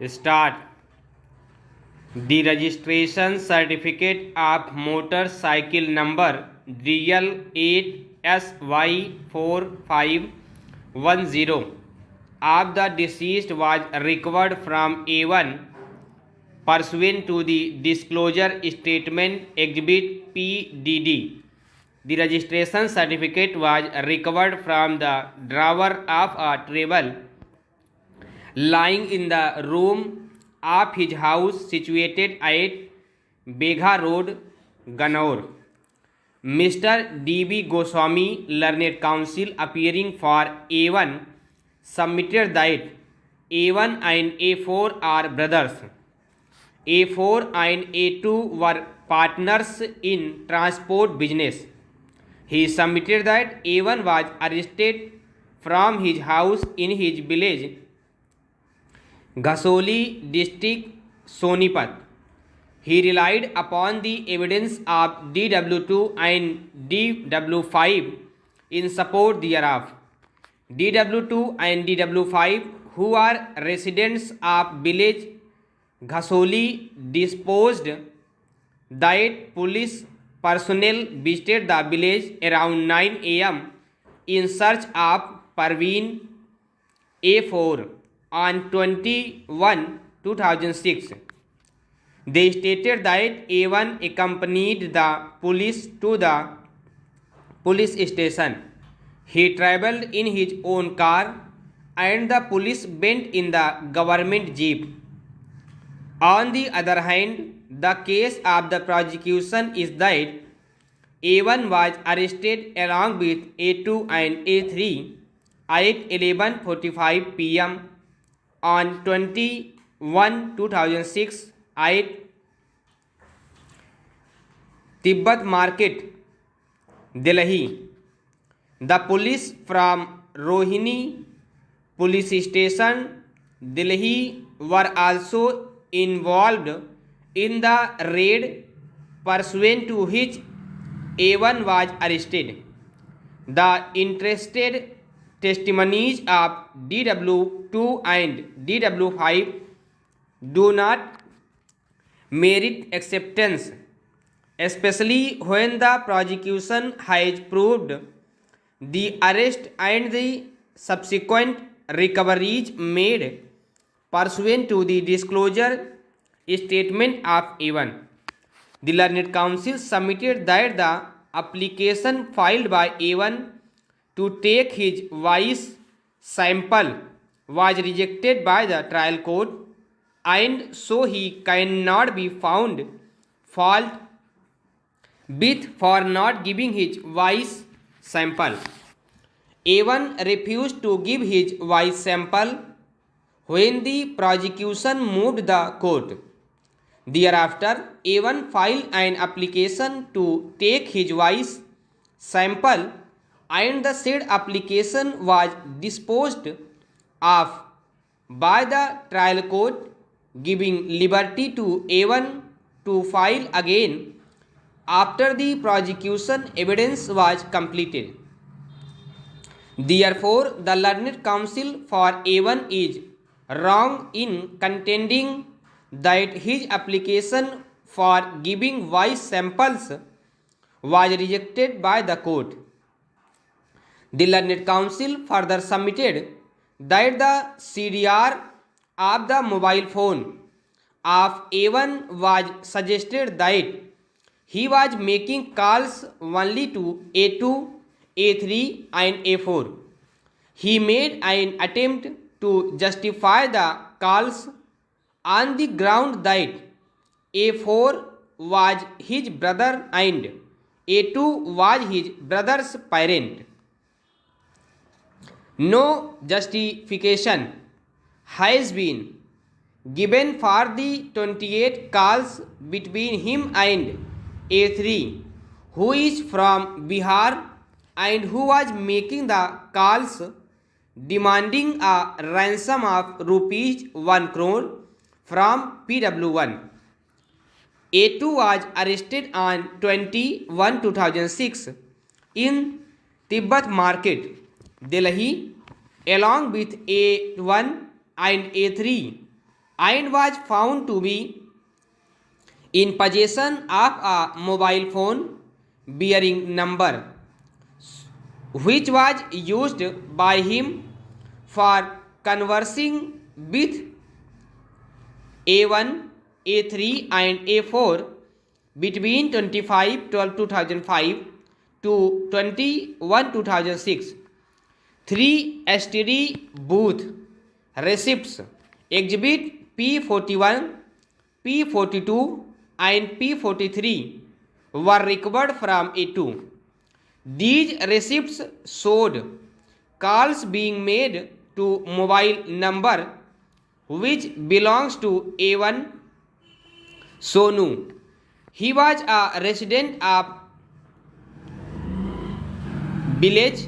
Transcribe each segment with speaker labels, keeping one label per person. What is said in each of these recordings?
Speaker 1: Start. The registration certificate of motorcycle number DL8SY4510 of the deceased was recovered from A1 pursuant to the disclosure statement exhibit PDD. The registration certificate was recovered from the drawer of a table lying in the room of his house situated at Begha Road, Ganaur. Mr. D.B. Goswami, Learned Counsel, appearing for A1, submitted that A1 and A4 are brothers. A4 and A2 were partners in transport business. He submitted that A1 was arrested from his house in his village Ghasoli district, Sonipat. He relied upon the evidence of DW2 and DW5 in support thereof. DW2 and DW5, who are residents of village Ghasoli, disposed that police personnel visited the village around 9 a.m. in search of Parveen A4 on 21/2006. They stated that A1 accompanied the police to the police station. He travelled in his own car and the police went in the government jeep. On the other hand, the case of the prosecution is that A1 was arrested along with A2 and A3 at 11:45 p.m. on 21/2006 at Tibbat Market, Delhi. The police from Rohini Police Station, Delhi, were also involved in the raid pursuant to which A1 was arrested. The interested testimonies of DW2 and DW5 do not merit acceptance, especially when the prosecution has proved the arrest and the subsequent recoveries made pursuant to the disclosure statement of A1. The Learned Counsel submitted that the application filed by A1 to take his voice sample was rejected by the trial court, and so he cannot be found fault with for not giving his voice sample. A1 refused to give his voice sample when the prosecution moved the court. Thereafter, A1 filed an application to take his voice sample, and the said application was disposed of by the trial court, giving liberty to A1 to file again after the prosecution evidence was completed. Therefore, the Learned Counsel for A1 is wrong in contending that his application for giving voice samples was rejected by the court. The Learned Counsel further submitted that the CDR of the mobile phone of A1 was suggested that he was making calls only to A2, A3 and A4. He made an attempt to justify the calls on the ground that A4 was his brother and A2 was his brother's parent. No justification has been given for the 28 calls between him and A3, who is from Bihar and who was making the calls demanding a ransom of rupees 1 crore from PW1. A2 was arrested on 21/2006 in Tibbat Market, Delhi, along with A1 and A3 and was found to be in possession of a mobile phone bearing number which was used by him for conversing with A1, A3 and A4 between 25/12/2005 to 21/2006. 3 STD booth receipts exhibit P41, P42 and P43 were recovered from A2. These receipts showed calls being made to mobile number which belongs to A1 Sonu. He was a resident of village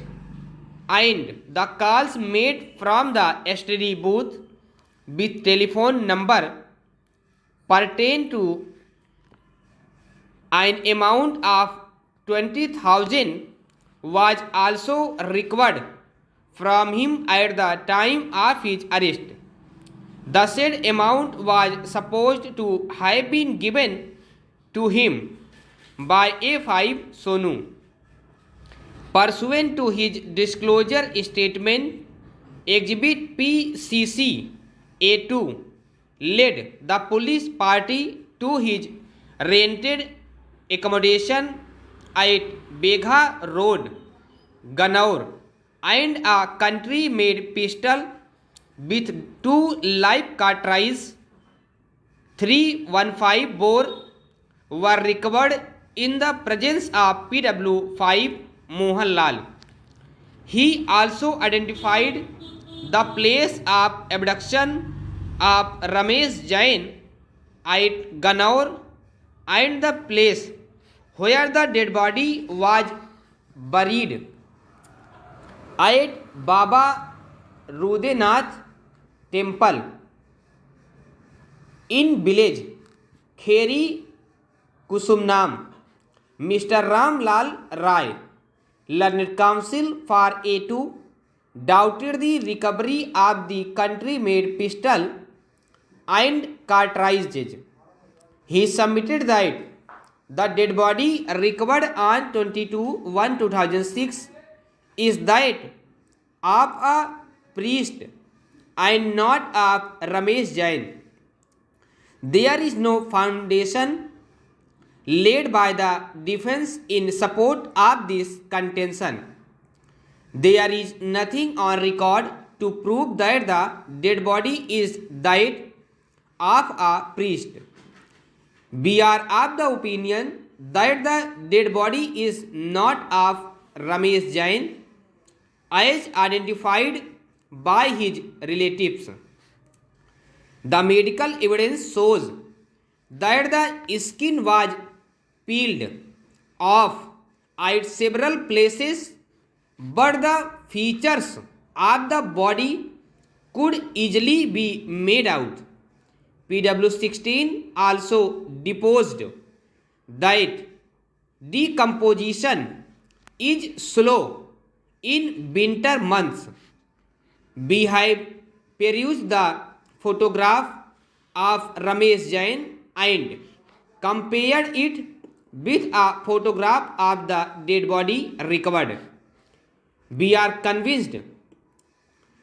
Speaker 1: and the calls made from the STD booth with telephone number pertain to an amount of 20,000 was also recovered from him at the time of his arrest. The said amount was supposed to have been given to him by A5 Sonu. Pursuant to his disclosure statement, Exhibit PCC A2 led the police party to his rented accommodation at Begha Road, Ganaur, and a country-made pistol with 2 live cartridges, 315 bore, were recovered in the presence of PW5 Mohan Lal. He also identified the place of abduction of Ramesh Jain at Ganaur and the place where the dead body was buried at Baba Rudenath Temple in village Kheri Kusumnam. Mr. Ram Lal Rai, learned counsel for A2, doubted the recovery of the country-made pistol and cartridges. He submitted that the dead body recovered on 22/1/2006 is that of a priest and not of Ramesh Jain. There is no foundation laid by the defense in support of this contention. There is nothing on record to prove that the dead body is that of a priest. We are of the opinion that the dead body is not of Ramesh Jain as identified by his relatives. The medical evidence shows that the skin was peeled off at several places, but the features of the body could easily be made out. PW16 also deposed that decomposition is slow in winter months. We have perused the photograph of Ramesh Jain and compared it with a photograph of the dead body recovered. We are convinced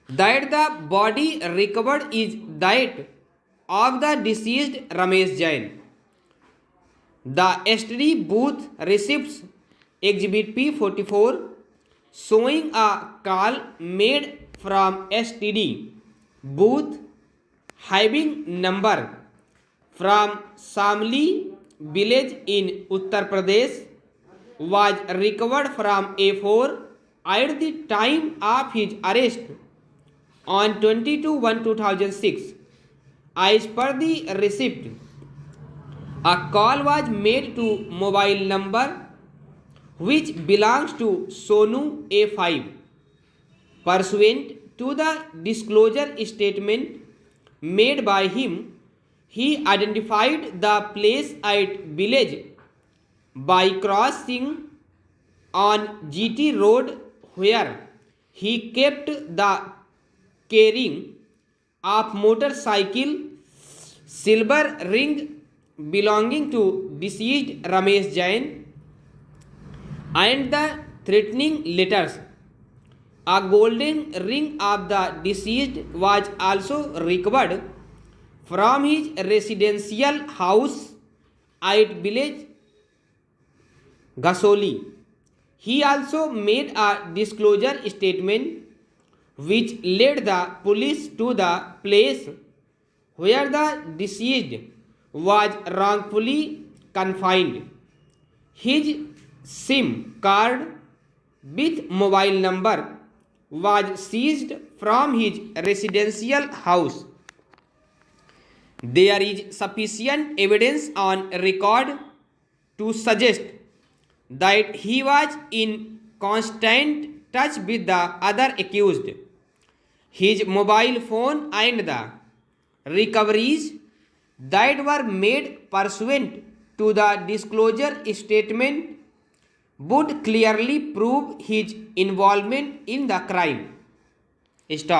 Speaker 1: that the body recovered is that of the deceased Ramesh Jain. The STD booth receipts Exhibit P44 showing a call made from STD booth having number from Samli village in Uttar Pradesh was recovered from A4 at the time of his arrest on 22/1/2006. As per the receipt, a call was made to mobile number which belongs to Sonu A5. Pursuant to the disclosure statement made by him, he identified the place at village by crossing on GT road where he kept the carrying of motorcycle silver ring belonging to deceased Ramesh Jain, and the threatening letters. A golden ring of the deceased was also recovered from his residential house at village Gasoli. He also made a disclosure statement which led the police to the place where the deceased was wrongfully confined. His SIM card with mobile number was seized from his residential house. There is sufficient evidence on record to suggest that he was in constant touch with the other accused. His mobile phone and the recoveries that were made pursuant to the disclosure statement would clearly prove his involvement in the crime. Stop.